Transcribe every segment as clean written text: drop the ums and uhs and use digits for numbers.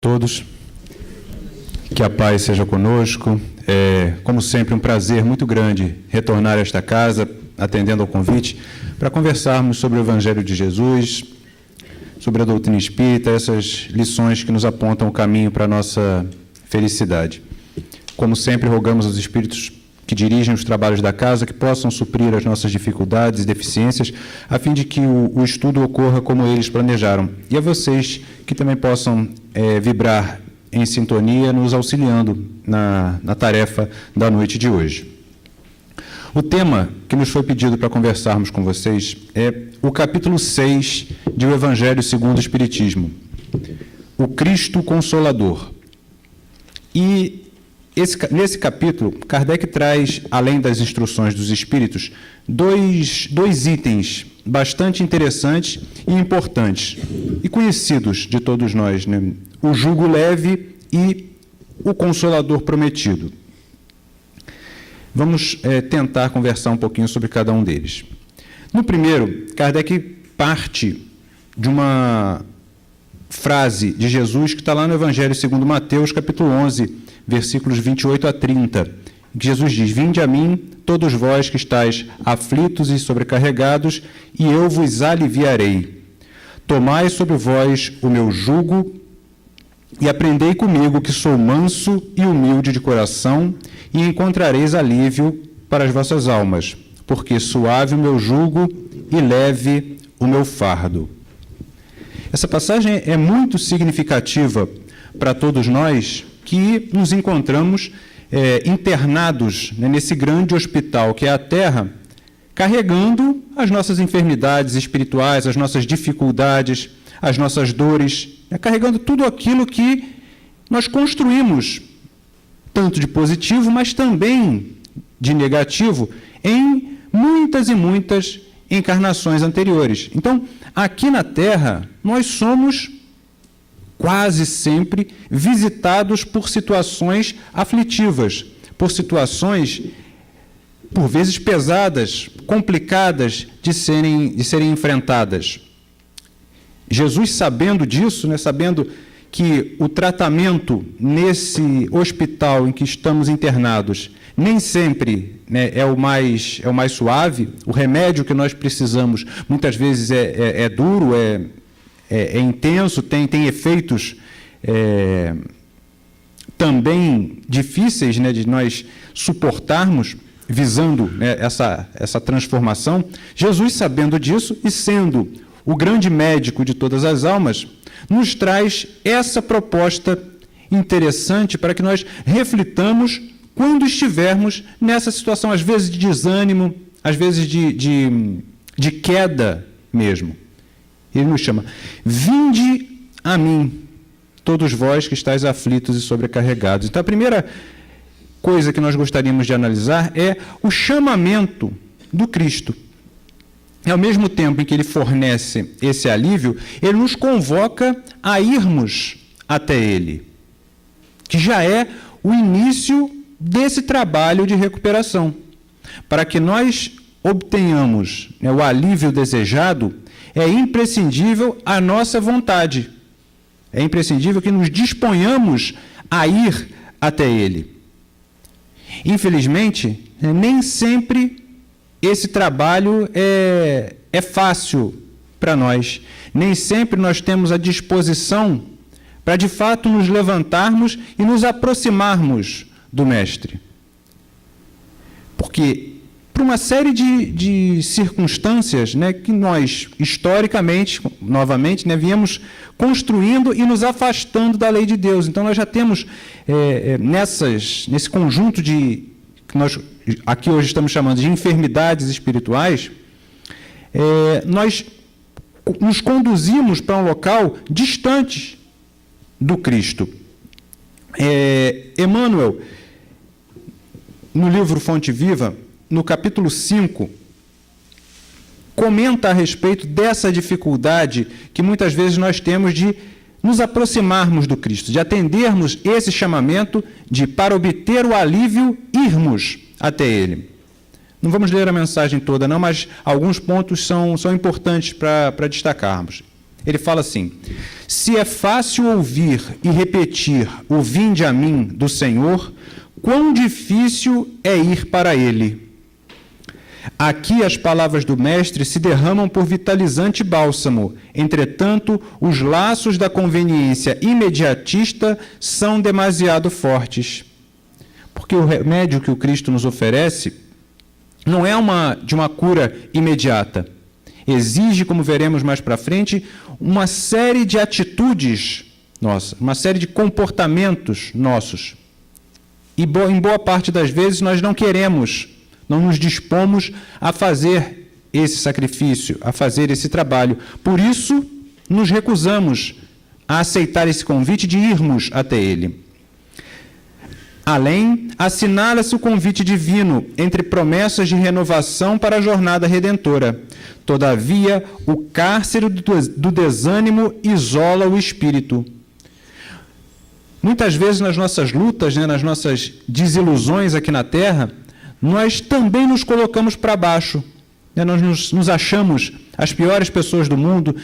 Todos, que a paz seja conosco. Como sempre, um prazer muito grande retornar a esta casa, atendendo ao convite, para conversarmos sobre o Evangelho de Jesus, sobre a doutrina espírita, essas lições que nos apontam o caminho para a nossa felicidade. Como sempre, rogamos aos espíritos que dirigem os trabalhos da casa que possam suprir as nossas dificuldades e deficiências, a fim de que o estudo ocorra como eles planejaram. E a vocês que também possam vibrar em sintonia, nos auxiliando na tarefa da noite de hoje. O tema que nos foi pedido para conversarmos com vocês é o capítulo 6 de O Evangelho segundo o Espiritismo, o Cristo Consolador. E nesse capítulo, Kardec traz, além das instruções dos espíritos, dois itens bastante interessantes e importantes, e conhecidos de todos nós, né? O jugo leve e o Consolador prometido. Vamos tentar conversar um pouquinho sobre cada um deles. No primeiro, Kardec parte de uma frase de Jesus que está lá no Evangelho segundo Mateus, capítulo 11, versículos 28 a 30, que Jesus diz: "Vinde a mim, todos vós que estáis aflitos e sobrecarregados, e eu vos aliviarei. Tomai sobre vós o meu jugo e aprendei comigo, que sou manso e humilde de coração, e encontrareis alívio para as vossas almas, porque suave o meu jugo e leve o meu fardo." Essa passagem é muito significativa para todos nós que nos encontramos internados, né, nesse grande hospital que é a Terra, carregando as nossas enfermidades espirituais, as nossas dificuldades, as nossas dores, né, carregando tudo aquilo que nós construímos, tanto de positivo, mas também de negativo, em muitas e muitas encarnações anteriores. Então, aqui na Terra, nós somos quase sempre visitados por situações aflitivas, por situações, por vezes, pesadas, complicadas de serem enfrentadas. Jesus, sabendo disso, né, sabendo que o tratamento nesse hospital em que estamos internados nem sempre, né, é o mais suave, o remédio que nós precisamos muitas vezes é duro, é intenso, tem efeitos também difíceis, né, de nós suportarmos, visando, né, essa transformação. Jesus, sabendo disso e sendo o grande médico de todas as almas, nos traz essa proposta interessante para que nós reflitamos quando estivermos nessa situação, às vezes de desânimo, às vezes de queda mesmo. Ele nos chama: "Vinde a mim, todos vós que estáis aflitos e sobrecarregados." Então, a primeira coisa que nós gostaríamos de analisar é o chamamento do Cristo. Ao mesmo tempo em que ele fornece esse alívio, ele nos convoca a irmos até ele, que já é o início desse trabalho de recuperação. Para que nós obtenhamos, né, o alívio desejado, é imprescindível a nossa vontade. É imprescindível que nos disponhamos a ir até ele. Infelizmente, nem sempre esse trabalho é fácil para nós. Nem sempre nós temos a disposição para, de fato, nos levantarmos e nos aproximarmos do Mestre. Porque, por uma série de circunstâncias, né, que nós, historicamente, novamente, né, viemos construindo e nos afastando da lei de Deus. Então, nós já temos, nesse conjunto que nós aqui hoje estamos chamando de enfermidades espirituais, nós nos conduzimos para um local distante do Cristo. Emmanuel, no livro Fonte Viva, no capítulo 5, comenta a respeito dessa dificuldade que muitas vezes nós temos de nos aproximarmos do Cristo, de atendermos esse chamamento de, para obter o alívio, irmos até Ele. Não vamos ler a mensagem toda, não, mas alguns pontos são importantes para destacarmos. Ele fala assim: se é fácil ouvir e repetir o vinde a mim do Senhor, quão difícil é ir para ele. Aqui as palavras do Mestre se derramam por vitalizante bálsamo, entretanto, os laços da conveniência imediatista são demasiado fortes. Porque o remédio que o Cristo nos oferece não é de uma cura imediata. Exige, como veremos mais para frente, uma série de atitudes nossas, uma série de comportamentos nossos. E em boa parte das vezes nós não queremos, não nos dispomos a fazer esse sacrifício, a fazer esse trabalho. Por isso, nos recusamos a aceitar esse convite de irmos até ele. Além, assinala-se o convite divino entre promessas de renovação para a jornada redentora. Todavia, o cárcere do desânimo isola o espírito. Muitas vezes nas nossas lutas, nas nossas desilusões aqui na Terra, nós também nos colocamos para baixo. Nós nos achamos as piores pessoas do mundo,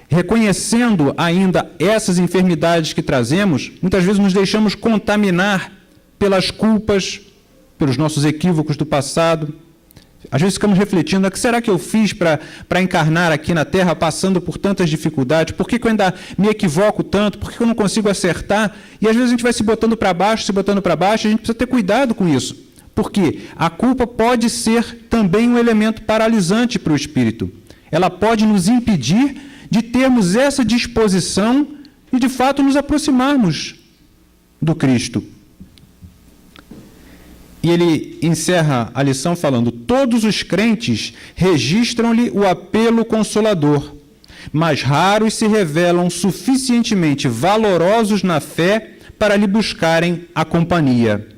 reconhecendo ainda essas enfermidades que trazemos, muitas vezes nos deixamos contaminar pelas culpas, pelos nossos equívocos do passado. Às vezes ficamos refletindo: o que será que eu fiz para encarnar aqui na Terra passando por tantas dificuldades? Por que eu ainda me equivoco tanto? Por que eu não consigo acertar? E às vezes a gente vai se botando para baixo, a gente precisa ter cuidado com isso. Porque a culpa pode ser também um elemento paralisante para o espírito. Ela pode nos impedir de termos essa disposição e, de fato, nos aproximarmos do Cristo. E ele encerra a lição falando: todos os crentes registram-lhe o apelo consolador, mas raros se revelam suficientemente valorosos na fé para lhe buscarem a companhia.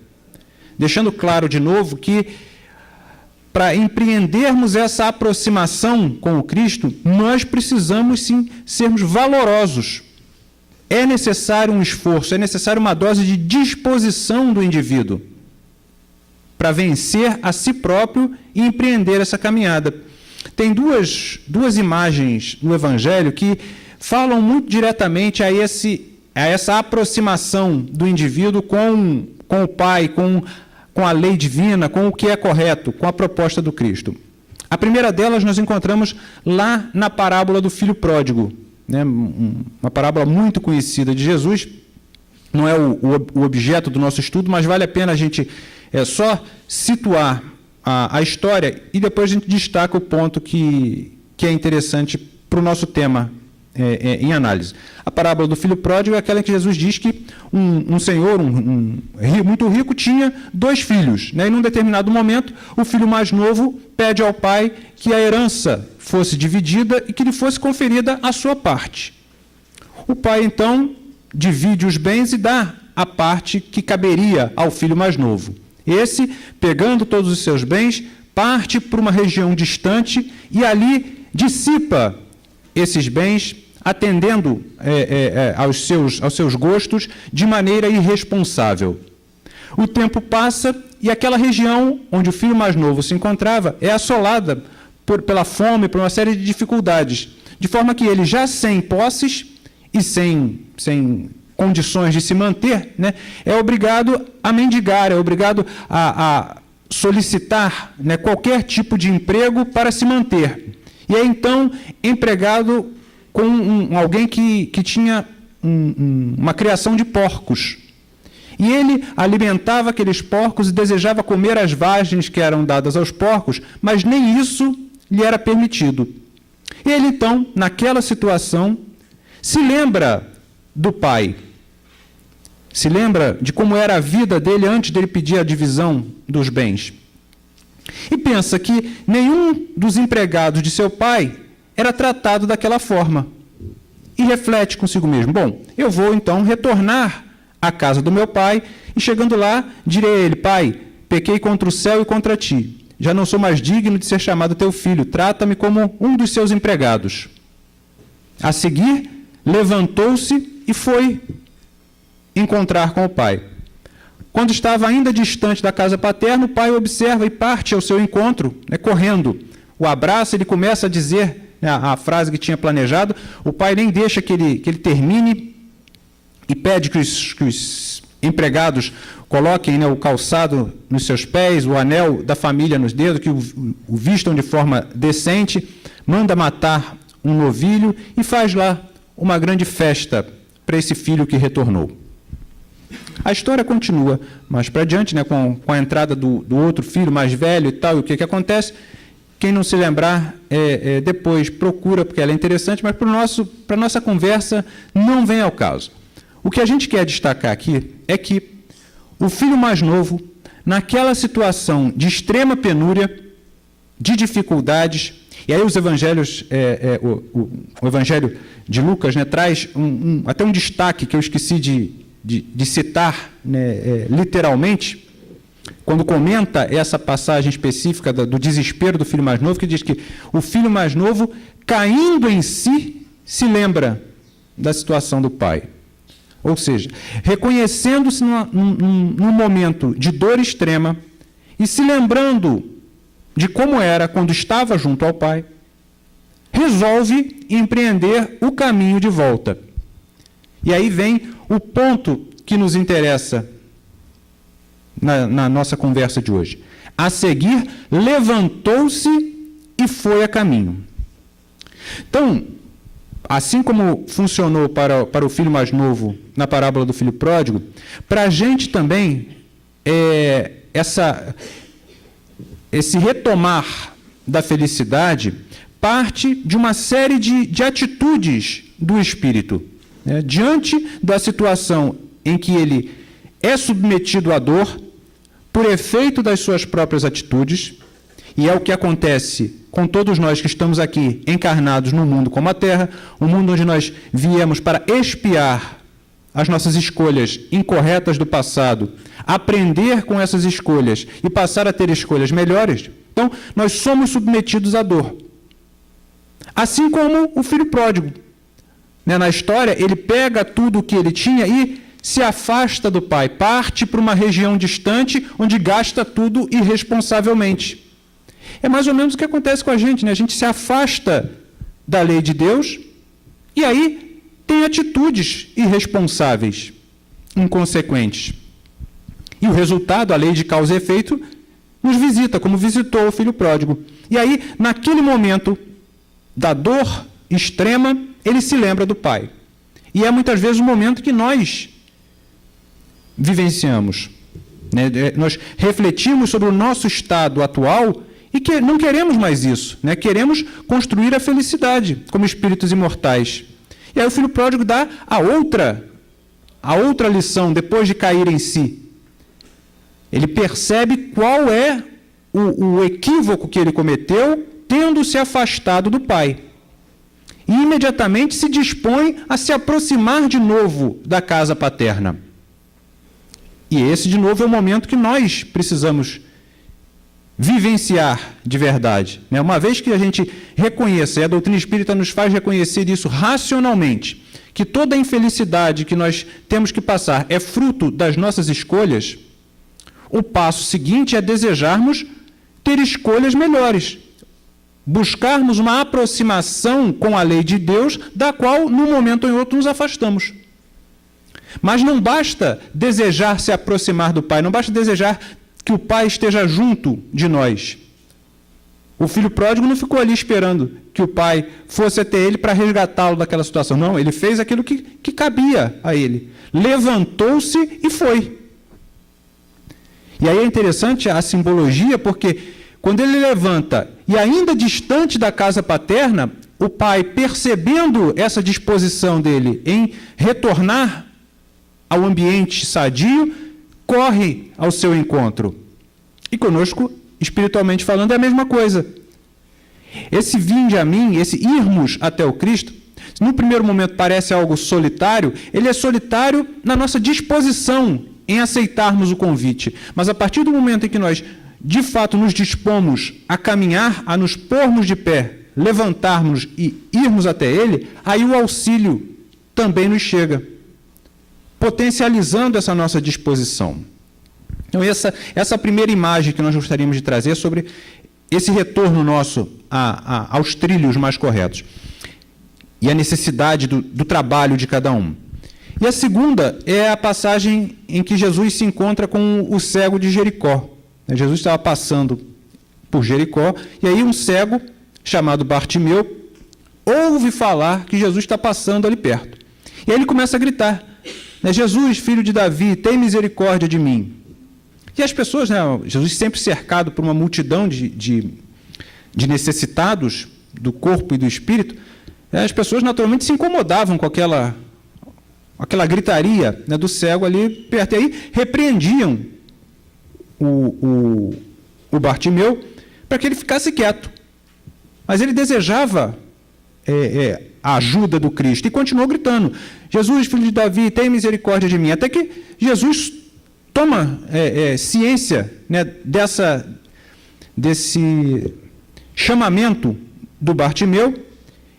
Deixando claro de novo que, para empreendermos essa aproximação com o Cristo, nós precisamos, sim, sermos valorosos. É necessário um esforço, é necessário uma dose de disposição do indivíduo para vencer a si próprio e empreender essa caminhada. Tem duas imagens no Evangelho que falam muito diretamente a essa aproximação do indivíduo com o Pai, com a lei divina, com o que é correto, com a proposta do Cristo. A primeira delas nós encontramos lá na parábola do filho pródigo, uma parábola muito conhecida de Jesus. Não é o objeto do nosso estudo, mas vale a pena a gente só situar a história e depois a gente destaca o ponto que é interessante para o nosso tema em análise. A parábola do filho pródigo é aquela em que Jesus diz que um senhor, muito rico, tinha 2 filhos. E num determinado momento, o filho mais novo pede ao pai que a herança fosse dividida e que lhe fosse conferida a sua parte. O pai, então, divide os bens e dá a parte que caberia ao filho mais novo. Esse, pegando todos os seus bens, parte para uma região distante e ali dissipa esses bens, atendendo aos seus gostos de maneira irresponsável. O tempo passa e aquela região onde o filho mais novo se encontrava é assolada pela fome, por uma série de dificuldades, de forma que ele, já sem posses e sem condições de se manter, é obrigado a mendigar, é obrigado a solicitar qualquer tipo de emprego para se manter. E é então empregado com alguém que tinha uma criação de porcos. E ele alimentava aqueles porcos e desejava comer as vagens que eram dadas aos porcos, mas nem isso lhe era permitido. Ele, então, naquela situação, se lembra do pai, se lembra de como era a vida dele antes dele pedir a divisão dos bens. E pensa que nenhum dos empregados de seu pai era tratado daquela forma. E reflete consigo mesmo: bom, eu vou então retornar à casa do meu pai e, chegando lá, direi a ele: pai, pequei contra o céu e contra ti. Já não sou mais digno de ser chamado teu filho. Trata-me como um dos seus empregados. A seguir, levantou-se e foi encontrar com o pai. Quando estava ainda distante da casa paterna, o pai o observa e parte ao seu encontro, correndo. O abraça, ele começa a dizer né, a frase que tinha planejado. O pai nem deixa que ele termine e pede que os empregados coloquem, né, o calçado nos seus pés, o anel da família nos dedos, que o vistam de forma decente, manda matar um novilho e faz lá uma grande festa para esse filho que retornou. A história continua mais para adiante, né, com a entrada do outro filho mais velho e tal, e o que acontece? Quem não se lembrar, depois procura, porque ela é interessante, mas para a nossa conversa não vem ao caso. O que a gente quer destacar aqui é que o filho mais novo, naquela situação de extrema penúria, de dificuldades, e aí os evangelhos, o evangelho de Lucas, né, traz até um destaque que eu esqueci de citar, né, literalmente, quando comenta essa passagem específica do desespero do filho mais novo, que diz que o filho mais novo, caindo em si, se lembra da situação do pai. Ou seja, reconhecendo-se num momento de dor extrema e se lembrando de como era quando estava junto ao pai, resolve empreender o caminho de volta. E aí vem o ponto que nos interessa na nossa conversa de hoje. A seguir, levantou-se e foi a caminho. Então, assim como funcionou para o filho mais novo na parábola do filho pródigo, para a gente também, esse retomar da felicidade parte de uma série de atitudes do espírito, né? Diante da situação em que ele é submetido à dor, por efeito das suas próprias atitudes, e é o que acontece com todos nós que estamos aqui encarnados no mundo como a Terra, um mundo onde nós viemos para expiar as nossas escolhas incorretas do passado, aprender com essas escolhas e passar a ter escolhas melhores. Então, nós somos submetidos à dor. Assim como o filho pródigo. Né? Na história, ele pega tudo o que ele tinha e se afasta do pai, parte para uma região distante, onde gasta tudo irresponsavelmente. É mais ou menos o que acontece com a gente, né? A gente se afasta da lei de Deus e aí tem atitudes irresponsáveis, inconsequentes. E o resultado, a lei de causa e efeito, nos visita, como visitou o filho pródigo. E aí, naquele momento da dor extrema, ele se lembra do pai. E é muitas vezes o momento que nós vivenciamos, né? Nós refletimos sobre o nosso estado atual e que não queremos mais isso, né? Queremos construir a felicidade como espíritos imortais. E aí o filho pródigo dá a outra lição, depois de cair em si. Ele percebe qual é o equívoco que ele cometeu, tendo se afastado do pai. E imediatamente se dispõe a se aproximar de novo da casa paterna. E esse, de novo, é o momento que nós precisamos vivenciar de verdade. Né? Uma vez que a gente reconheça, e a doutrina espírita nos faz reconhecer isso racionalmente, que toda a infelicidade que nós temos que passar é fruto das nossas escolhas, o passo seguinte é desejarmos ter escolhas melhores, buscarmos uma aproximação com a lei de Deus, da qual, num momento ou em outro, nos afastamos. Mas não basta desejar se aproximar do Pai, não basta desejar que o Pai esteja junto de nós. O filho pródigo não ficou ali esperando que o Pai fosse até ele para resgatá-lo daquela situação. Não, ele fez aquilo que cabia a ele. Levantou-se e foi. E aí é interessante a simbologia, porque quando ele levanta, e ainda distante da casa paterna, o pai, percebendo essa disposição dele em retornar ao ambiente sadio, corre ao seu encontro. E conosco, espiritualmente falando, é a mesma coisa. Esse vinde a mim, esse irmos até o Cristo, no primeiro momento parece algo solitário, ele é solitário na nossa disposição em aceitarmos o convite. Mas a partir do momento em que nós, de fato, nos dispomos a caminhar, a nos pormos de pé, levantarmos e irmos até ele, aí o auxílio também nos chega, potencializando essa nossa disposição. Então, essa primeira imagem que nós gostaríamos de trazer sobre esse retorno nosso aos trilhos mais corretos e a necessidade do trabalho de cada um. E a segunda é a passagem em que Jesus se encontra com o cego de Jericó. Jesus estava passando por Jericó, e aí um cego, chamado Bartimeu, ouve falar que Jesus está passando ali perto. E aí ele começa a gritar, Jesus, filho de Davi, tem misericórdia de mim. E as pessoas, Jesus sempre cercado por uma multidão de necessitados do corpo e do espírito, as pessoas naturalmente se incomodavam com aquela gritaria do cego ali perto. E aí repreendiam o Bartimeu para que ele ficasse quieto. Mas ele desejava a ajuda do Cristo e continuou gritando, Jesus, filho de Davi, tem misericórdia de mim. Até que Jesus toma ciência desse chamamento do Bartimeu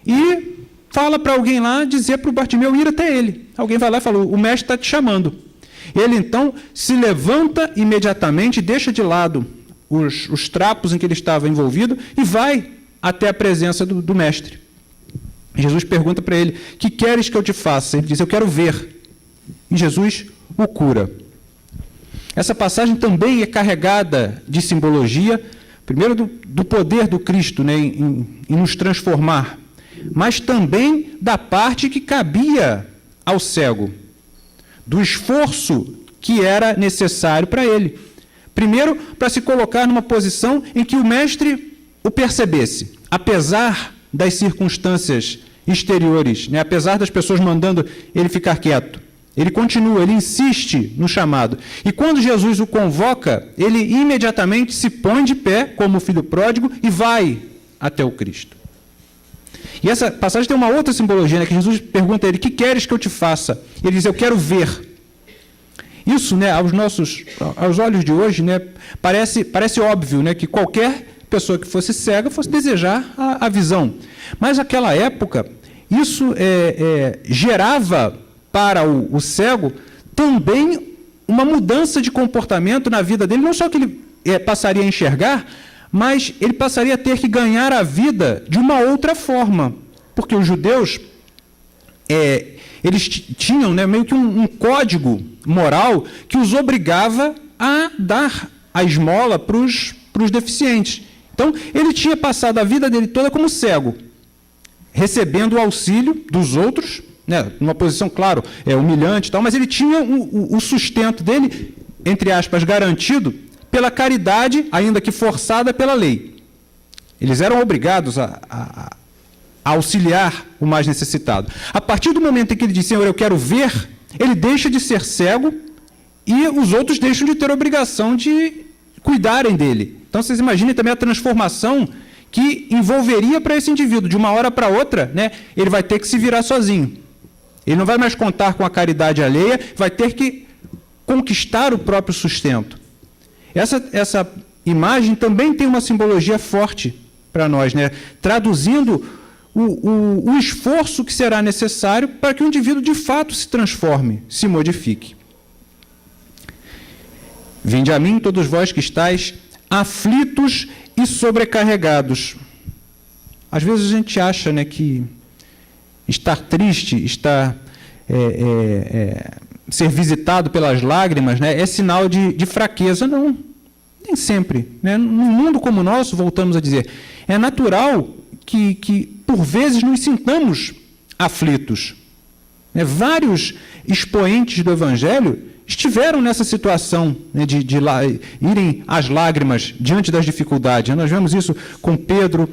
e fala para alguém lá, dizer para o Bartimeu ir até ele. Alguém vai lá e fala, o mestre está te chamando. Ele, então, se levanta imediatamente, deixa de lado os trapos em que ele estava envolvido e vai até a presença do mestre. Jesus pergunta para ele, que queres que eu te faça? Ele diz, eu quero ver. E Jesus o cura. Essa passagem também é carregada de simbologia, primeiro do poder do Cristo em nos transformar, mas também da parte que cabia ao cego, do esforço que era necessário para ele. Primeiro, para se colocar numa posição em que o mestre o percebesse, apesar das circunstâncias exteriores, apesar das pessoas mandando ele ficar quieto. Ele continua, ele insiste no chamado. E quando Jesus o convoca, ele imediatamente se põe de pé, como o filho pródigo, e vai até o Cristo. E essa passagem tem uma outra simbologia, que Jesus pergunta a ele, que queres que eu te faça? Ele diz, eu quero ver. Isso, aos olhos de hoje, parece óbvio, que qualquer pessoa que fosse cega fosse desejar a visão. Mas naquela época, isso gerava para o cego também uma mudança de comportamento na vida dele, não só que ele passaria a enxergar, mas ele passaria a ter que ganhar a vida de uma outra forma, porque os judeus eles tinham meio que um código moral que os obrigava a dar a esmola para os deficientes. Então, ele tinha passado a vida dele toda como cego, recebendo o auxílio dos outros, numa posição, claro, humilhante e tal, mas ele tinha o sustento dele, entre aspas, garantido pela caridade, ainda que forçada pela lei. Eles eram obrigados a auxiliar o mais necessitado. A partir do momento em que ele diz, Senhor, eu quero ver, ele deixa de ser cego e os outros deixam de ter a obrigação de cuidarem dele. Então, vocês imaginem também a transformação que envolveria para esse indivíduo. De uma hora para outra, ele vai ter que se virar sozinho. Ele não vai mais contar com a caridade alheia, vai ter que conquistar o próprio sustento. Essa imagem também tem uma simbologia forte para nós, traduzindo o esforço que será necessário para que o indivíduo de fato se transforme, se modifique. Vinde a mim, todos vós que estáis aflitos e sobrecarregados. Às vezes a gente acha que estar triste, ser visitado pelas lágrimas, é sinal de fraqueza. Não, nem sempre. Num mundo como o nosso, voltamos a dizer, é natural que por vezes nos sintamos aflitos. Vários expoentes do Evangelho estiveram nessa situação de irem às lágrimas diante das dificuldades. Nós vemos isso com Pedro,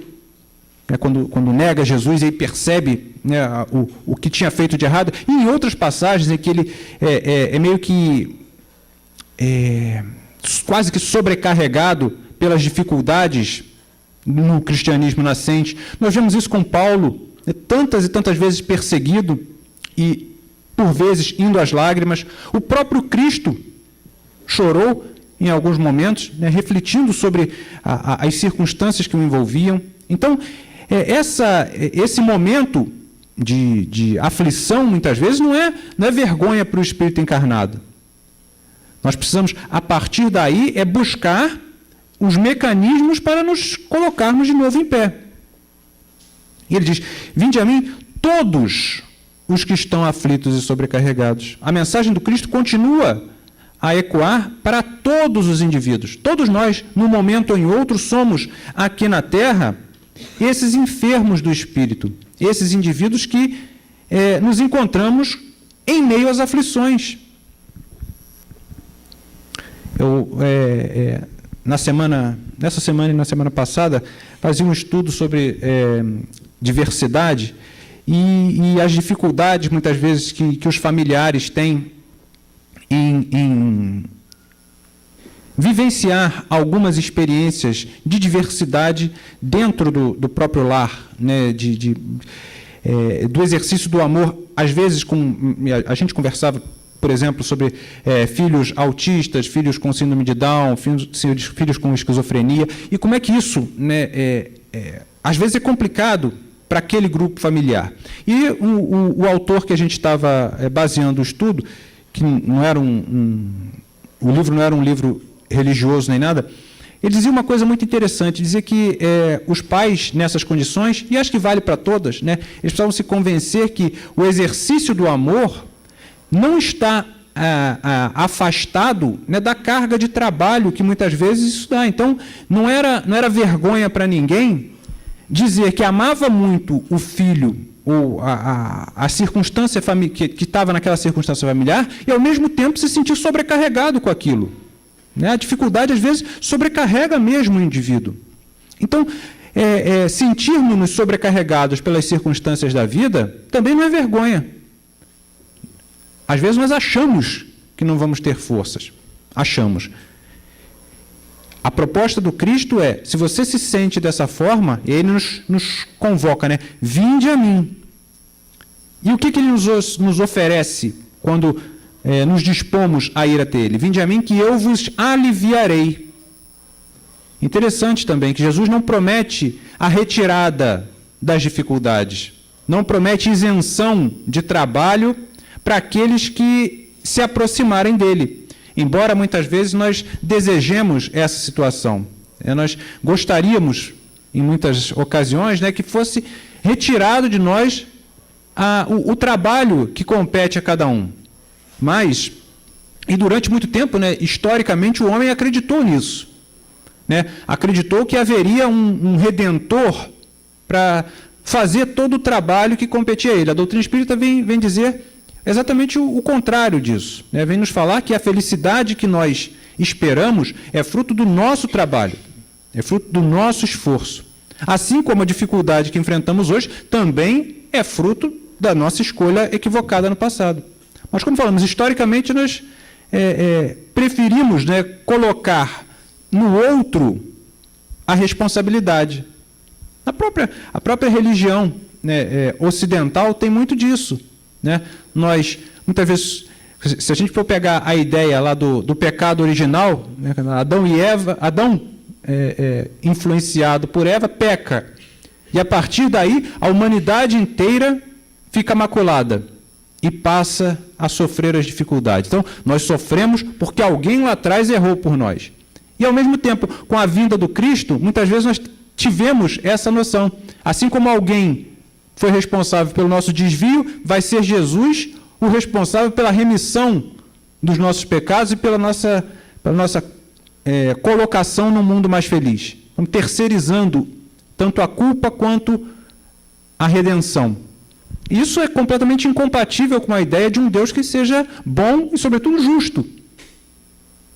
quando nega Jesus e percebe o que tinha feito de errado, e em outras passagens em que ele é meio que quase que sobrecarregado pelas dificuldades no cristianismo nascente. Nós vemos isso com Paulo, tantas e tantas vezes perseguido e, por vezes, indo às lágrimas. O próprio Cristo chorou em alguns momentos, refletindo sobre as circunstâncias que o envolviam. Então, esse momento de aflição, muitas vezes, não é vergonha para o Espírito encarnado. Nós precisamos, a partir daí, buscar os mecanismos para nos colocarmos de novo em pé. E ele diz: vinde a mim todos os que estão aflitos e sobrecarregados. A mensagem do Cristo continua a ecoar para todos os indivíduos. Todos nós, num momento ou em outro, somos, aqui na Terra, esses enfermos do Espírito, esses indivíduos que nos encontramos em meio às aflições. Nessa semana e na semana passada, fazia um estudo sobre diversidade e as dificuldades, muitas vezes, que os familiares têm em vivenciar algumas experiências de diversidade dentro do próprio lar, né, do exercício do amor. Às vezes, a gente conversava, por exemplo, sobre filhos autistas, filhos com síndrome de Down, filhos com esquizofrenia, e como é que isso, né, às vezes é complicado para aquele grupo familiar. E o autor que a gente estava baseando o estudo, que não era o livro não era um livro religioso nem nada, ele dizia uma coisa muito interessante, dizia que os pais, nessas condições, e acho que vale para todas, né, eles precisavam se convencer que o exercício do amor não está afastado, né, da carga de trabalho que muitas vezes isso dá. Então, não era vergonha para ninguém dizer que amava muito o filho ou a circunstância que estava naquela circunstância familiar e, ao mesmo tempo, se sentir sobrecarregado com aquilo. Né? A dificuldade, às vezes, sobrecarrega mesmo o indivíduo. Então, sentirmos-nos sobrecarregados pelas circunstâncias da vida também não é vergonha. Às vezes, nós achamos que não vamos ter forças. Achamos. A proposta do Cristo é, se você se sente dessa forma, ele nos convoca, né? Vinde a mim. E o que ele nos oferece quando nos dispomos a ir até ele? Vinde a mim que eu vos aliviarei. Interessante também que Jesus não promete a retirada das dificuldades, não promete isenção de trabalho para aqueles que se aproximarem dele. Embora muitas vezes nós desejemos essa situação. Nós gostaríamos, em muitas ocasiões, né, que fosse retirado de nós o trabalho que compete a cada um. Mas, e durante muito tempo, né, historicamente, o homem acreditou nisso. Né? Acreditou que haveria um redentor para fazer todo o trabalho que competia a ele. A doutrina espírita vem dizer exatamente o contrário disso. Né? Vem nos falar que a felicidade que nós esperamos é fruto do nosso trabalho, é fruto do nosso esforço. Assim como a dificuldade que enfrentamos hoje também é fruto da nossa escolha equivocada no passado. Mas, como falamos, historicamente nós preferimos, né, colocar no outro a responsabilidade. A própria religião, né, ocidental tem muito disso. Né? Nós, muitas vezes, se a gente for pegar a ideia lá do pecado original, né, Adão e Eva, influenciado por Eva, peca. E a partir daí, a humanidade inteira fica maculada e passa a sofrer as dificuldades. Então, nós sofremos porque alguém lá atrás errou por nós. E, ao mesmo tempo, com a vinda do Cristo, muitas vezes nós tivemos essa noção. Assim como alguém foi responsável pelo nosso desvio, vai ser Jesus o responsável pela remissão dos nossos pecados e pela nossa colocação num mundo mais feliz. Estamos terceirizando tanto a culpa quanto a redenção. Isso é completamente incompatível com a ideia de um Deus que seja bom e, sobretudo, justo.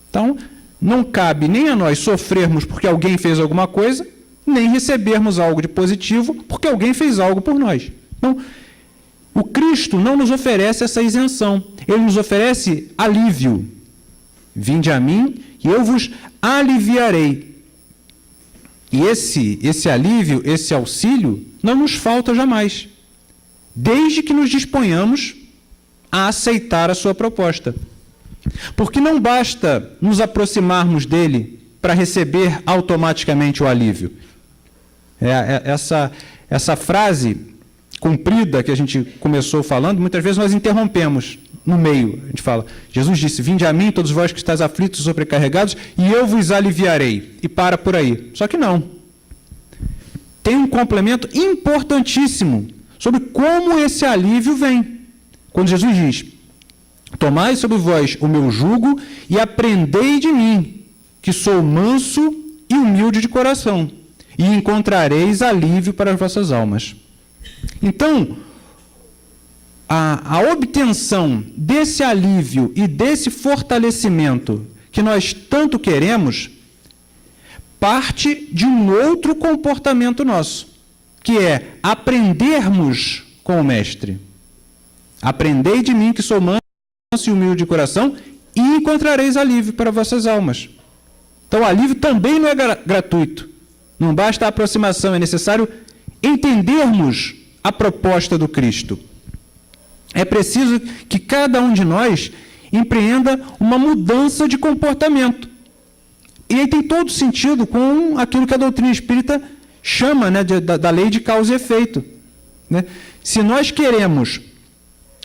Então, não cabe nem a nós sofrermos porque alguém fez alguma coisa, nem recebermos algo de positivo porque alguém fez algo por nós. Então, o Cristo não nos oferece essa isenção. Ele nos oferece alívio. Vinde a mim e eu vos aliviarei. E esse alívio, esse auxílio, não nos falta jamais, desde que nos disponhamos a aceitar a sua proposta. Porque não basta nos aproximarmos dele para receber automaticamente o alívio. Essa frase comprida que a gente começou falando, muitas vezes nós interrompemos no meio. A gente fala, Jesus disse, vinde a mim, todos vós que estáis aflitos e sobrecarregados, e eu vos aliviarei. E para por aí. Só que não. Tem um complemento importantíssimo sobre como esse alívio vem. Quando Jesus diz, tomai sobre vós o meu jugo e aprendei de mim, que sou manso e humilde de coração, e encontrareis alívio para as vossas almas. Então, a obtenção desse alívio e desse fortalecimento que nós tanto queremos parte de um outro comportamento nosso, que é aprendermos com o Mestre. Aprendei de mim, que sou manso e humilde de coração, e encontrareis alívio para vossas almas. Então, o alívio também não é gratuito. Não basta a aproximação, é necessário entendermos a proposta do Cristo. É preciso que cada um de nós empreenda uma mudança de comportamento. E aí tem todo sentido com aquilo que a doutrina espírita chama, né, da lei de causa e efeito. Né? Se nós queremos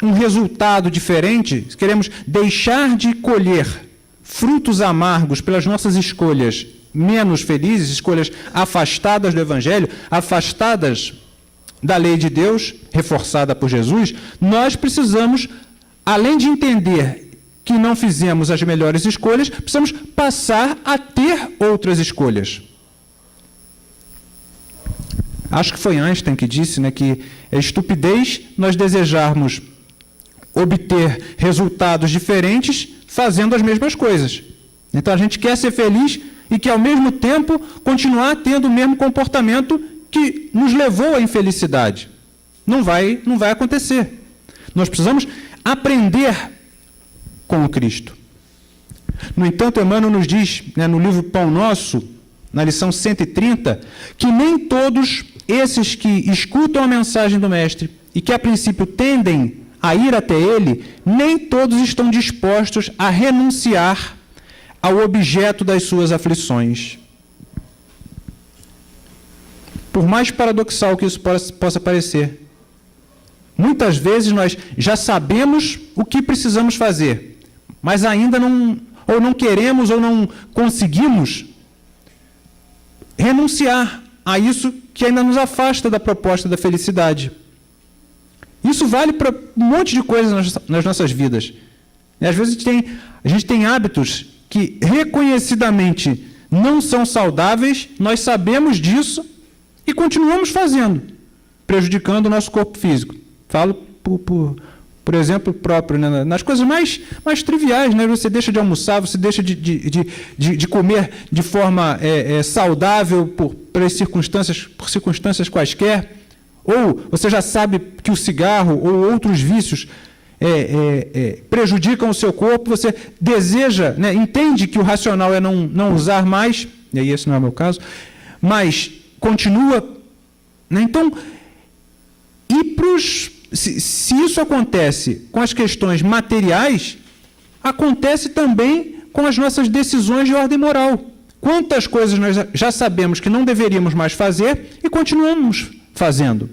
um resultado diferente, se queremos deixar de colher frutos amargos pelas nossas escolhas menos felizes, escolhas afastadas do Evangelho, afastadas da lei de Deus, reforçada por Jesus, nós precisamos, além de entender que não fizemos as melhores escolhas, precisamos passar a ter outras escolhas. Acho que foi Einstein que disse, né, que é estupidez nós desejarmos obter resultados diferentes fazendo as mesmas coisas. Então a gente quer ser feliz e que ao mesmo tempo continuar tendo o mesmo comportamento que nos levou à infelicidade. Não vai acontecer. Nós precisamos aprender com o Cristo. No entanto, Emmanuel nos diz, né, no livro Pão Nosso, na lição 130, que nem todos esses que escutam a mensagem do Mestre e que a princípio tendem a ir até ele, nem todos estão dispostos a renunciar ao objeto das suas aflições. Por mais paradoxal que isso possa parecer. Muitas vezes nós já sabemos o que precisamos fazer, mas ainda não queremos ou não conseguimos renunciar a isso que ainda nos afasta da proposta da felicidade. Isso vale para um monte de coisas nas nossas vidas. Às vezes a gente tem hábitos que reconhecidamente não são saudáveis, nós sabemos disso e continuamos fazendo, prejudicando o nosso corpo físico. Falo por exemplo próprio, né? Nas coisas mais triviais, né? Você deixa de almoçar, você deixa de comer de forma saudável por circunstâncias quaisquer, ou você já sabe que o cigarro ou outros vícios prejudicam o seu corpo, você deseja, né, entende que o racional é não usar mais, e aí esse não é o meu caso, mas continua. Né? Então, se isso acontece com as questões materiais, acontece também com as nossas decisões de ordem moral. Quantas coisas nós já sabemos que não deveríamos mais fazer e continuamos fazendo.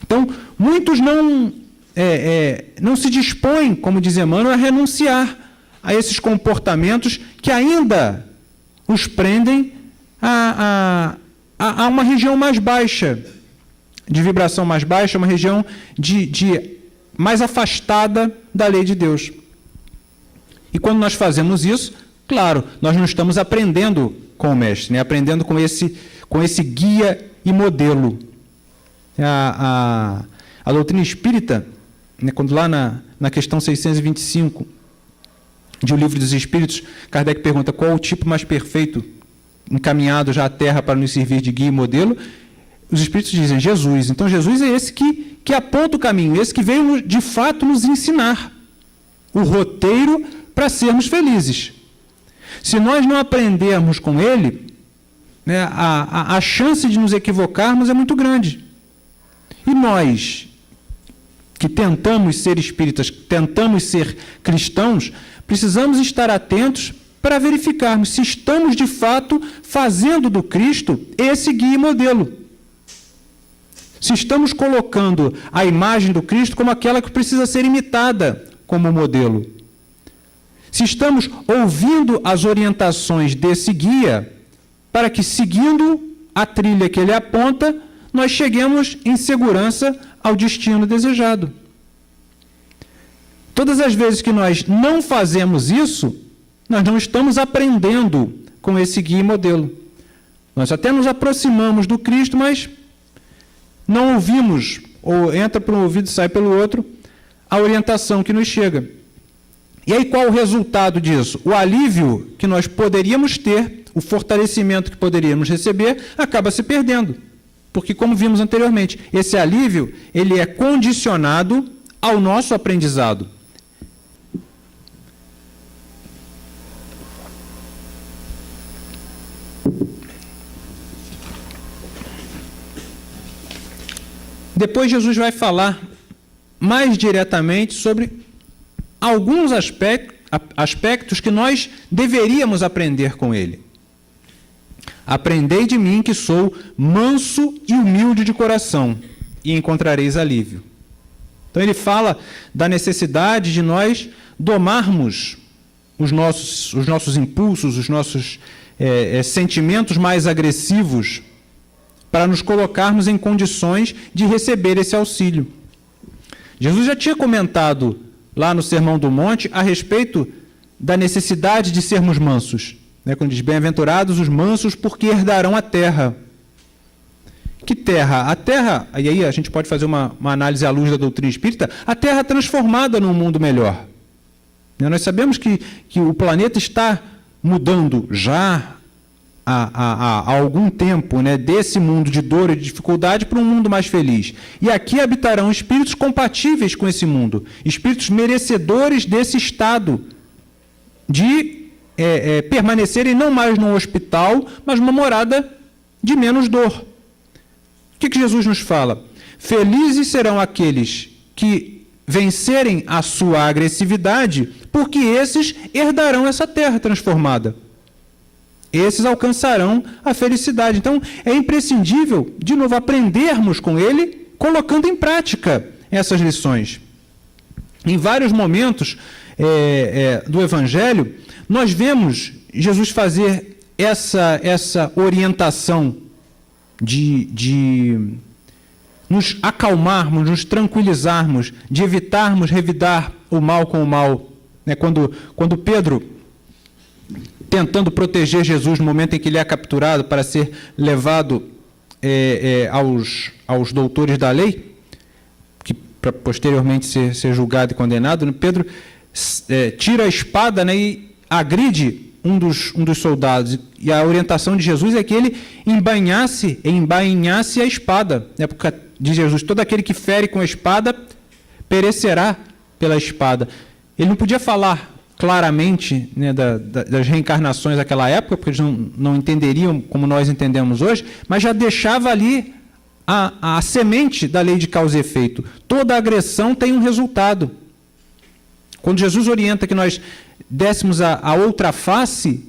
Então, muitos não se dispõem, como diz Emmanuel, a renunciar a esses comportamentos que ainda os prendem a uma região mais baixa, de vibração mais baixa, uma região mais afastada da lei de Deus. E quando nós fazemos isso, claro, nós não estamos aprendendo com o Mestre, né? Aprendendo com esse guia e modelo. A doutrina espírita, né, quando lá na questão 625 de O Livro dos Espíritos, Kardec pergunta qual o tipo mais perfeito encaminhado já à Terra para nos servir de guia e modelo, os Espíritos dizem Jesus. Então, Jesus é esse que aponta o caminho, esse que veio, de fato, nos ensinar o roteiro para sermos felizes. Se nós não aprendermos com ele, né, a chance de nos equivocarmos é muito grande. E nós, que tentamos ser espíritas, tentamos ser cristãos, precisamos estar atentos para verificarmos se estamos, de fato, fazendo do Cristo esse guia e modelo. Se estamos colocando a imagem do Cristo como aquela que precisa ser imitada como modelo. Se estamos ouvindo as orientações desse guia, para que, seguindo a trilha que ele aponta, nós cheguemos em segurança ao destino desejado. Todas as vezes que nós não fazemos isso, nós não estamos aprendendo com esse guia e modelo. Nós até nos aproximamos do Cristo, mas não ouvimos, ou entra por um ouvido e sai pelo outro, a orientação que nos chega. E aí qual o resultado disso? O alívio que nós poderíamos ter, o fortalecimento que poderíamos receber, acaba se perdendo. Porque, como vimos anteriormente, esse alívio ele é condicionado ao nosso aprendizado. Depois Jesus vai falar mais diretamente sobre alguns aspectos que nós deveríamos aprender com ele. Aprendei de mim que sou manso e humilde de coração, e encontrareis alívio. Então ele fala da necessidade de nós domarmos os nossos impulsos, os nossos sentimentos mais agressivos, para nos colocarmos em condições de receber esse auxílio. Jesus já tinha comentado lá no Sermão do Monte a respeito da necessidade de sermos mansos. Quando diz, bem-aventurados os mansos, porque herdarão a terra. Que terra? A terra, e aí a gente pode fazer uma análise à luz da doutrina espírita, a terra transformada num mundo melhor. Nós sabemos que o planeta está mudando já há algum tempo, desse mundo de dor e de dificuldade para um mundo mais feliz. E aqui habitarão espíritos compatíveis com esse mundo, espíritos merecedores desse estado de permanecerem não mais num hospital, mas numa morada de menos dor. O que Jesus nos fala? Felizes serão aqueles que vencerem a sua agressividade, porque esses herdarão essa terra transformada. Esses alcançarão a felicidade. Então, é imprescindível, de novo, aprendermos com ele, colocando em prática essas lições. Em vários momentos do Evangelho, nós vemos Jesus fazer essa orientação de nos acalmarmos, nos tranquilizarmos, de evitarmos revidar o mal com o mal. Quando Pedro, tentando proteger Jesus no momento em que ele é capturado para ser levado aos doutores da lei, que para posteriormente ser julgado e condenado, Pedro tira a espada e agride um dos soldados. E a orientação de Jesus é que ele embainhasse a espada. Porque de Jesus, todo aquele que fere com a espada perecerá pela espada. Ele não podia falar claramente das reencarnações daquela época, porque eles não entenderiam como nós entendemos hoje, mas já deixava ali a semente da lei de causa e efeito. Toda agressão tem um resultado. Quando Jesus orienta que nós dessemos a outra face,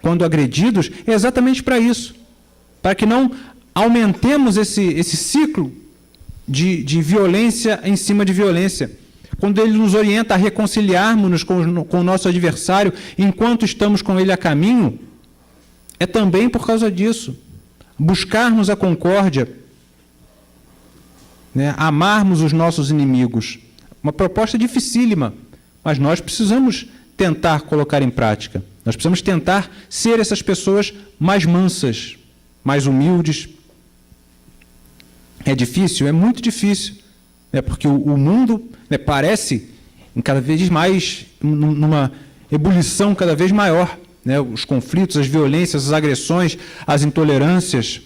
quando agredidos, é exatamente para isso, para que não aumentemos esse ciclo de violência em cima de violência. Quando ele nos orienta a reconciliarmos-nos com o nosso adversário enquanto estamos com ele a caminho, é também por causa disso. Buscarmos a concórdia, amarmos os nossos inimigos. Uma proposta dificílima, mas nós precisamos tentar colocar em prática. Nós precisamos tentar ser essas pessoas mais mansas, mais humildes. É difícil? É muito difícil. Porque o mundo parece cada vez mais, numa ebulição cada vez maior. Os conflitos, as violências, as agressões, as intolerâncias,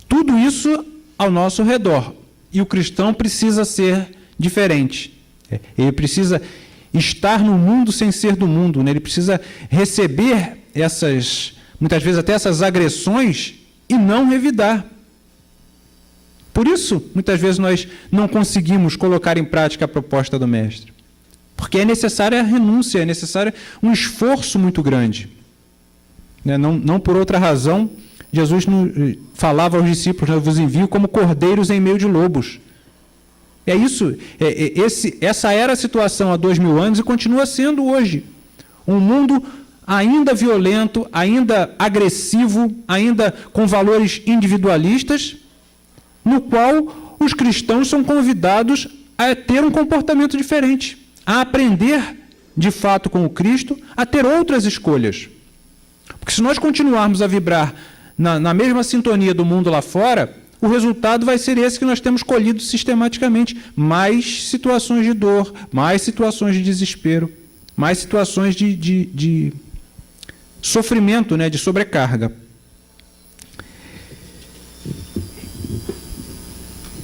tudo isso ao nosso redor. E o cristão precisa ser diferente. Ele precisa estar no mundo sem ser do mundo. Ele precisa receber muitas vezes até essas agressões e não revidar. Por isso, muitas vezes nós não conseguimos colocar em prática a proposta do Mestre. Porque é necessária a renúncia, é necessário um esforço muito grande. né? Não por outra razão, Jesus falava aos discípulos, né? Eu vos envio como cordeiros em meio de lobos. É isso, essa era a situação há 2000 anos e continua sendo hoje. Um mundo ainda violento, ainda agressivo, ainda com valores individualistas, no qual os cristãos são convidados a ter um comportamento diferente, a aprender de fato com o Cristo, a ter outras escolhas. Porque se nós continuarmos a vibrar na mesma sintonia do mundo lá fora, o resultado vai ser esse que nós temos colhido sistematicamente. Mais situações de dor, mais situações de desespero, mais situações de sofrimento, né, de sobrecarga.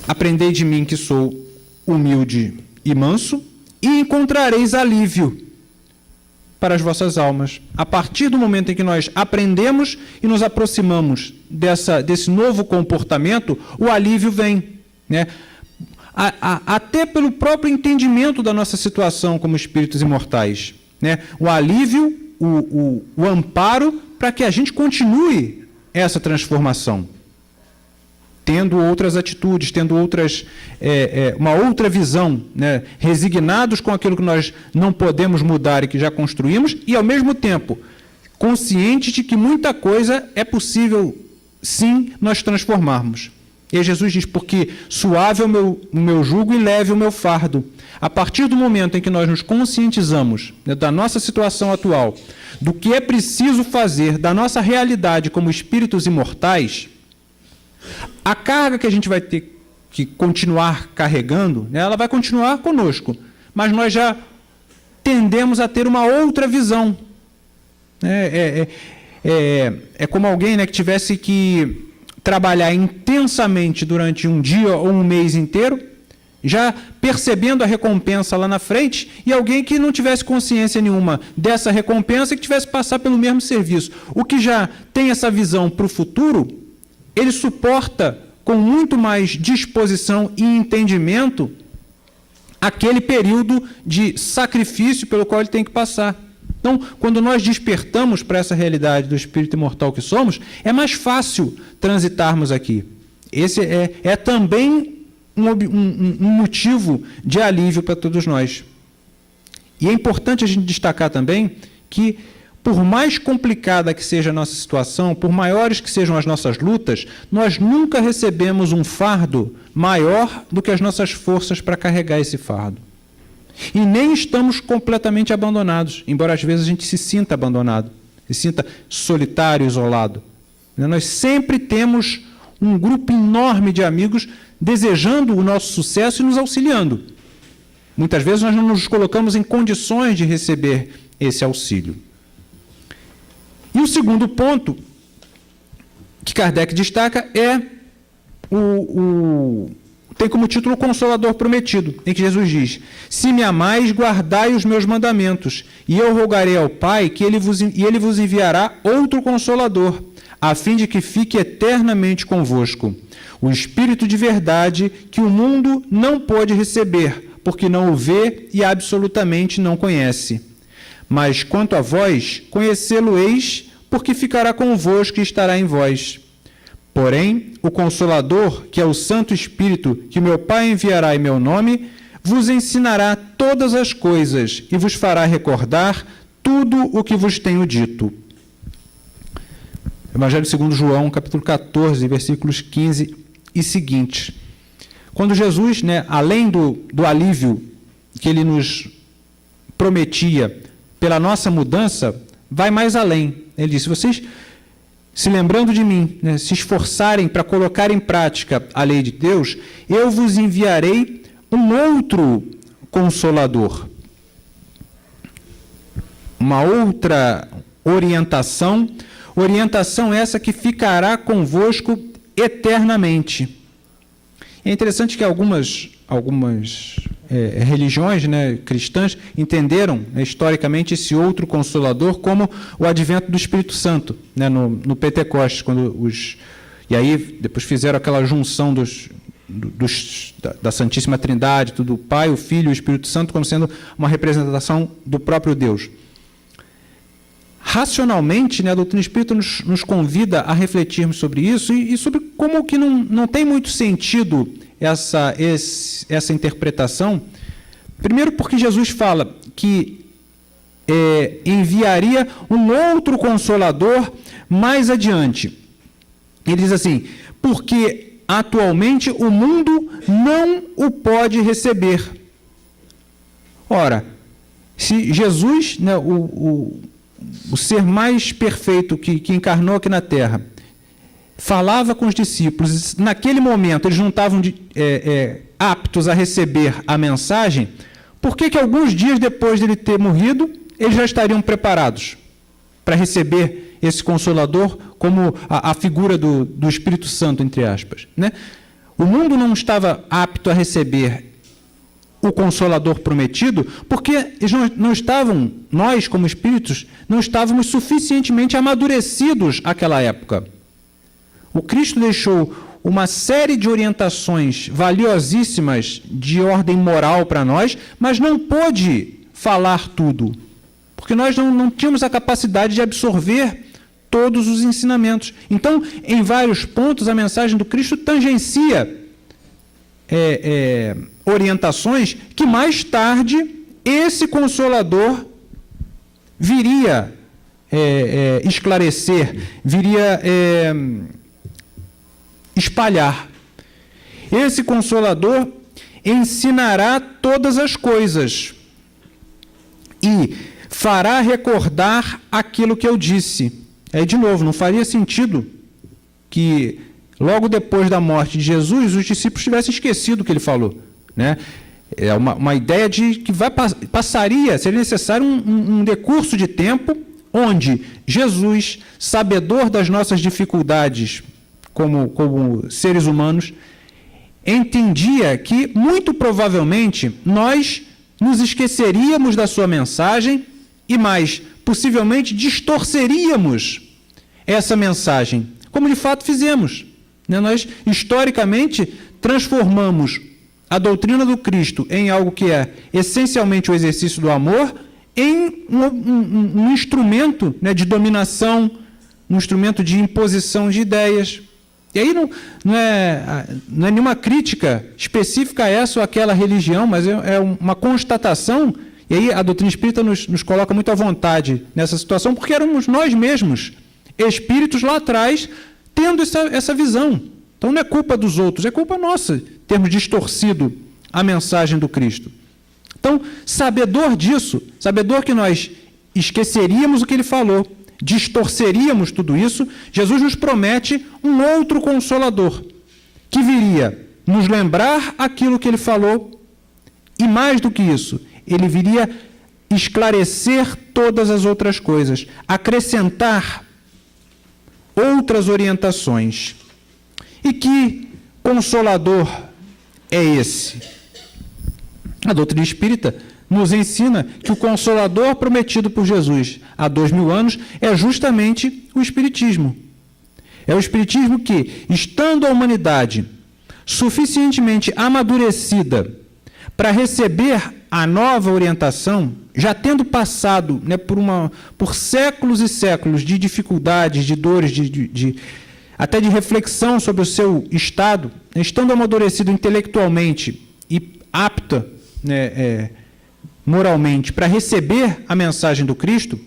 Aprendei de mim que sou humilde e manso, e encontrareis alívio para as vossas almas. A partir do momento em que nós aprendemos e nos aproximamos desse novo comportamento, o alívio vem, né? Até pelo próprio entendimento da nossa situação como espíritos imortais, né? O alívio, o amparo para que a gente continue essa transformação, tendo outras atitudes, tendo uma outra visão, né? Resignados com aquilo que nós não podemos mudar e que já construímos, e, ao mesmo tempo, conscientes de que muita coisa é possível, sim, nós transformarmos. E Jesus diz, porque suave é o meu jugo e leve o meu fardo. A partir do momento em que nós nos conscientizamos, né, da nossa situação atual, do que é preciso fazer, da nossa realidade como espíritos imortais, a carga que a gente vai ter que continuar carregando, né, ela vai continuar conosco, mas nós já tendemos a ter uma outra visão. É como alguém, né, que tivesse que trabalhar intensamente durante um dia ou um mês inteiro, já percebendo a recompensa lá na frente, e alguém que não tivesse consciência nenhuma dessa recompensa e que tivesse que passar pelo mesmo serviço. O que já tem essa visão para o futuro, ele suporta com muito mais disposição e entendimento aquele período de sacrifício pelo qual ele tem que passar. Então, quando nós despertamos para essa realidade do espírito imortal que somos, é mais fácil transitarmos aqui. Esse é também um motivo de alívio para todos nós. E é importante a gente destacar também que, por mais complicada que seja a nossa situação, por maiores que sejam as nossas lutas, nós nunca recebemos um fardo maior do que as nossas forças para carregar esse fardo. E nem estamos completamente abandonados, embora às vezes a gente se sinta abandonado, se sinta solitário, isolado. Nós sempre temos um grupo enorme de amigos desejando o nosso sucesso e nos auxiliando. Muitas vezes nós não nos colocamos em condições de receber esse auxílio. E o segundo ponto que Kardec destaca é tem como título o Consolador Prometido, em que Jesus diz: se me amais, guardai os meus mandamentos, e eu rogarei ao Pai que ele vos enviará outro Consolador, a fim de que fique eternamente convosco, o Espírito de verdade que o mundo não pôde receber, porque não o vê e absolutamente não conhece. Mas quanto a vós, conhecê-lo-eis, porque ficará convosco e estará em vós. Porém, o Consolador, que é o Santo Espírito, que meu Pai enviará em meu nome, vos ensinará todas as coisas e vos fará recordar tudo o que vos tenho dito. Evangelho segundo João, capítulo 14, versículos 15 e seguintes. Quando Jesus, além do alívio que ele nos prometia pela nossa mudança, vai mais além. Ele disse: vocês, se lembrando de mim, se esforçarem para colocar em prática a lei de Deus, eu vos enviarei um outro Consolador. Uma outra orientação essa que ficará convosco eternamente. É interessante que algumas religiões cristãs entenderam historicamente esse outro Consolador como o advento do Espírito Santo, no Pentecostes, e aí depois fizeram aquela junção da Santíssima Trindade, do Pai, o Filho e o Espírito Santo, como sendo uma representação do próprio Deus. racionalmente, né, a doutrina espírita nos convida a refletirmos sobre isso e sobre como que não tem muito sentido essa interpretação. Primeiro porque Jesus fala que enviaria um outro Consolador mais adiante. Ele diz assim, porque atualmente o mundo não o pode receber. Ora, se Jesus, né, o ser mais perfeito que encarnou aqui na Terra, falava com os discípulos, naquele momento eles não estavam aptos a receber a mensagem, por que alguns dias depois dele ter morrido, eles já estariam preparados para receber esse Consolador como a figura do Espírito Santo, entre aspas, né? O mundo não estava apto a receber o Consolador prometido, porque eles não estavam, nós como espíritos, não estávamos suficientemente amadurecidos àquela época. O Cristo deixou uma série de orientações valiosíssimas de ordem moral para nós, mas não pôde falar tudo, porque nós não tínhamos a capacidade de absorver todos os ensinamentos. Então, em vários pontos, a mensagem do Cristo tangencia orientações que mais tarde esse Consolador viria esclarecer, viria espalhar. Esse Consolador ensinará todas as coisas e fará recordar aquilo que eu disse. De novo, não faria sentido que logo depois da morte de Jesus, os discípulos tivessem esquecido o que ele falou, né? É uma ideia de que seria necessário um decurso de tempo onde Jesus, sabedor das nossas dificuldades como seres humanos, entendia que, muito provavelmente, nós nos esqueceríamos da sua mensagem e, mais, possivelmente, distorceríamos essa mensagem, como de fato fizemos. Nós, historicamente, transformamos a doutrina do Cristo em algo que é essencialmente o exercício do amor, em um instrumento, né, de dominação, um instrumento de imposição de ideias. E aí não é nenhuma crítica específica a essa ou aquela religião, mas é uma constatação, e aí a doutrina espírita nos coloca muito à vontade nessa situação, porque éramos nós mesmos, espíritos lá atrás, tendo essa visão. Então não é culpa dos outros, é culpa nossa termos distorcido a mensagem do Cristo. Então, sabedor disso, sabedor que nós esqueceríamos o que ele falou, distorceríamos tudo isso, Jesus nos promete um outro Consolador, que viria nos lembrar aquilo que ele falou, e mais do que isso, ele viria esclarecer todas as outras coisas, acrescentar outras orientações. E que Consolador é esse? A doutrina espírita nos ensina que o Consolador prometido por Jesus há 2000 anos é justamente o Espiritismo. É o Espiritismo que, estando a humanidade suficientemente amadurecida para receber a nova orientação, já tendo passado, né, por séculos e séculos de dificuldades, de dores, até de reflexão sobre o seu estado, estando amadurecido intelectualmente e apta, né, moralmente para receber a mensagem do Cristo,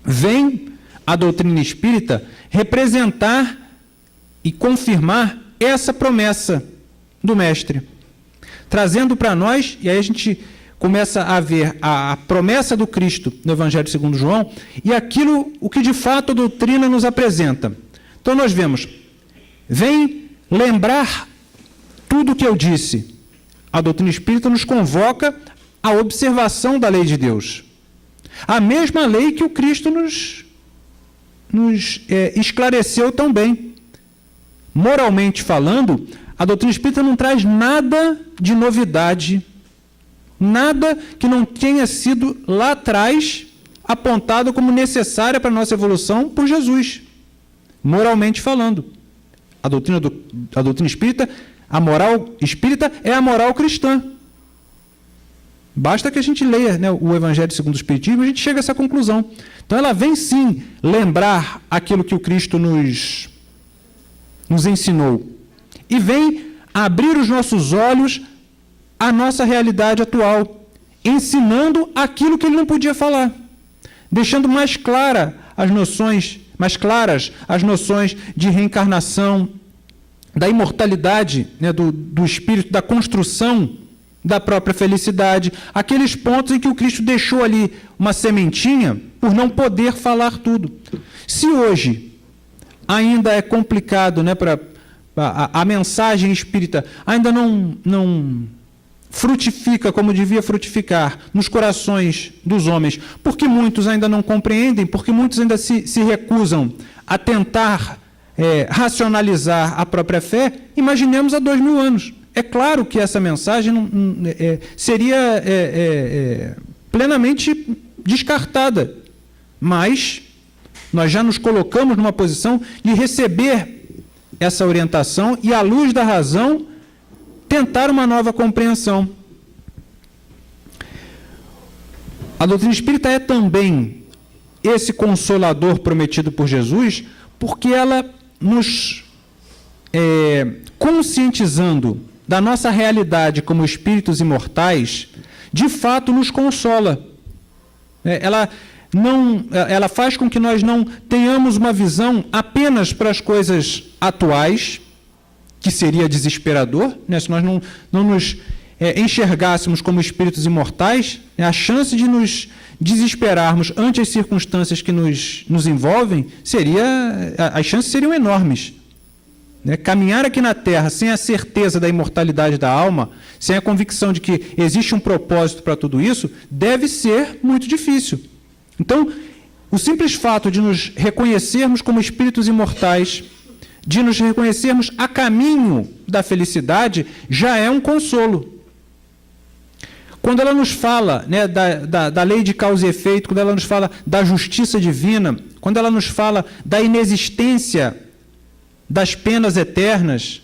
vem a doutrina espírita representar e confirmar essa promessa do Mestre, trazendo para nós, e aí a gente começa a ver a promessa do Cristo no Evangelho segundo João e o que de fato a doutrina nos apresenta. Então nós vemos, vem lembrar tudo o que eu disse. A doutrina espírita nos convoca à observação da lei de Deus. A mesma lei que o Cristo nos esclareceu tão bem. Moralmente falando, a doutrina espírita não traz nada de novidade, nada que não tenha sido lá atrás apontado como necessária para a nossa evolução por Jesus. Moralmente falando, a doutrina espírita, a moral espírita é a moral cristã. Basta que a gente leia, né, o Evangelho segundo o Espiritismo, a gente chega a essa conclusão. Então, ela vem, sim, lembrar aquilo que o Cristo nos ensinou. E vem abrir os nossos olhos à nossa realidade atual, ensinando aquilo que ele não podia falar, deixando mais claras as noções de reencarnação, da imortalidade, né, do espírito, da construção da própria felicidade, aqueles pontos em que o Cristo deixou ali uma sementinha por não poder falar tudo. Se hoje ainda é complicado, né, a mensagem espírita ainda não frutifica como devia frutificar nos corações dos homens, porque muitos ainda não compreendem, porque muitos ainda se recusam a tentar racionalizar a própria fé, imaginemos há 2000 anos. É claro que essa mensagem seria plenamente descartada, mas nós já nos colocamos numa posição de receber essa orientação e, à luz da razão, tentar uma nova compreensão. A doutrina espírita é também esse consolador prometido por Jesus, porque ela nos conscientizando da nossa realidade como espíritos imortais, de fato nos consola. Ela faz com que nós não tenhamos uma visão apenas para as coisas atuais, que seria desesperador, né? Se nós não nos enxergássemos como espíritos imortais, a chance de nos desesperarmos ante as circunstâncias que nos envolvem, as chances seriam enormes. Caminhar aqui na Terra sem a certeza da imortalidade da alma, sem a convicção de que existe um propósito para tudo isso, deve ser muito difícil. Então, o simples fato de nos reconhecermos como espíritos imortais, de nos reconhecermos a caminho da felicidade, já é um consolo. Quando ela nos fala, né, da lei de causa e efeito, quando ela nos fala da justiça divina, quando ela nos fala da inexistência das penas eternas,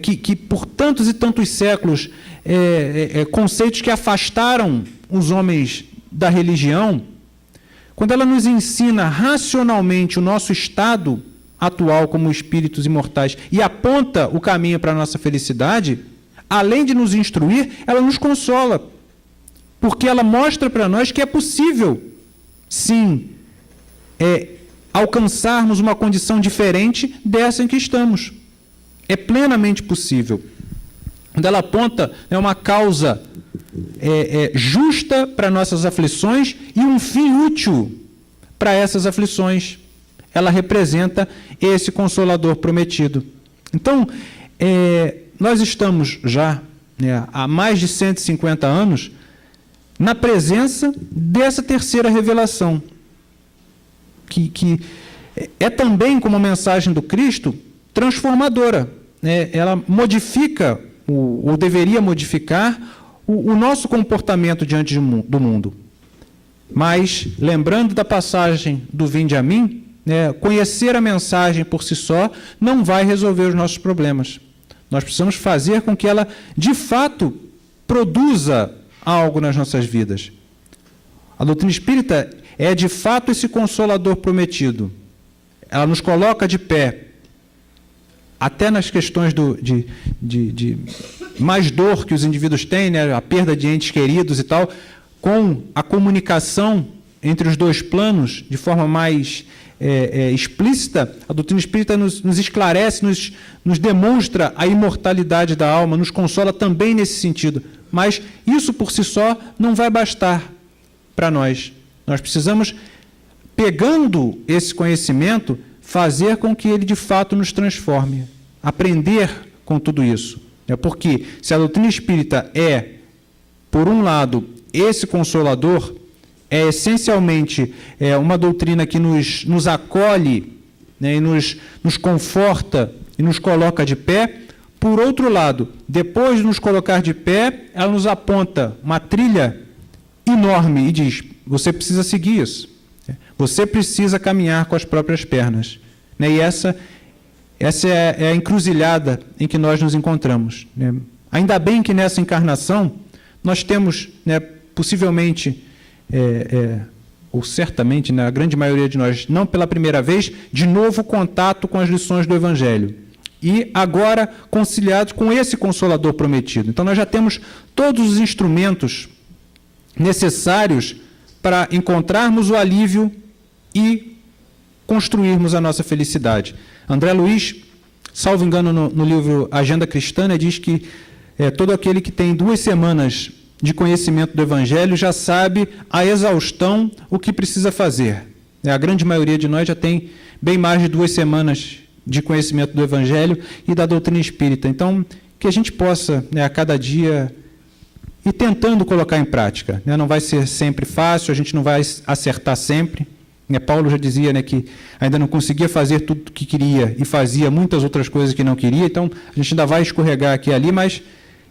que por tantos e tantos séculos, conceitos que afastaram os homens da religião, quando ela nos ensina racionalmente o nosso estado atual como espíritos imortais e aponta o caminho para a nossa felicidade, além de nos instruir, ela nos consola, porque ela mostra para nós que é possível, sim, alcançarmos uma condição diferente dessa em que estamos. É plenamente possível. Quando ela aponta uma causa justa para nossas aflições e um fim útil para essas aflições, ela representa esse Consolador prometido. Então, nós estamos já, há mais de 150 anos, na presença dessa terceira revelação, que é também, como a mensagem do Cristo, transformadora. Ela modifica, ou deveria modificar, o nosso comportamento diante do mundo. Mas, lembrando da passagem do Vinde a mim, conhecer a mensagem por si só não vai resolver os nossos problemas. Nós precisamos fazer com que ela, de fato, produza algo nas nossas vidas. A doutrina espírita é, de fato, esse Consolador prometido. Ela nos coloca de pé, até nas questões de mais dor que os indivíduos têm, a perda de entes queridos e tal, com a comunicação entre os dois planos, de forma mais explícita, a doutrina espírita nos esclarece, nos demonstra a imortalidade da alma, nos consola também nesse sentido. Mas isso por si só não vai bastar para nós. Nós precisamos, pegando esse conhecimento, fazer com que ele de fato nos transforme, aprender com tudo isso. Porque se a doutrina espírita por um lado, esse consolador, é essencialmente uma doutrina que nos acolhe, né, e nos conforta e nos coloca de pé. Por outro lado, depois de nos colocar de pé, ela nos aponta uma trilha enorme e diz: você precisa seguir isso. Você precisa caminhar com as próprias pernas. Né? E essa é a encruzilhada em que nós nos encontramos. Né? Ainda bem que nessa encarnação nós temos, né, possivelmente, ou certamente, né, a grande maioria de nós, não pela primeira vez, de novo contato com as lições do Evangelho. E agora conciliados com esse Consolador prometido. Então, nós já temos todos os instrumentos necessários para encontrarmos o alívio e construirmos a nossa felicidade. André Luiz, salvo engano, no livro Agenda Cristã, diz que todo aquele que tem 2 semanas de conhecimento do Evangelho já sabe a exaustão o que precisa fazer. A grande maioria de nós já tem bem mais de 2 semanas de conhecimento do Evangelho e da doutrina espírita. Então, que a gente possa, a cada dia, ir tentando colocar em prática. Não vai ser sempre fácil, a gente não vai acertar sempre. Paulo já dizia que ainda não conseguia fazer tudo o que queria e fazia muitas outras coisas que não queria, então a gente ainda vai escorregar aqui e ali, mas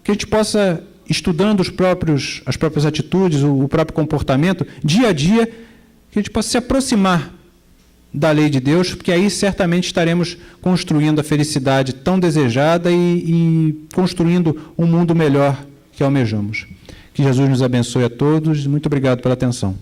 que a gente possa, estudando as próprias atitudes, o próprio comportamento, dia a dia, que a gente possa se aproximar da lei de Deus, porque aí certamente estaremos construindo a felicidade tão desejada e construindo um mundo melhor que almejamos. Que Jesus nos abençoe a todos. Muito obrigado pela atenção.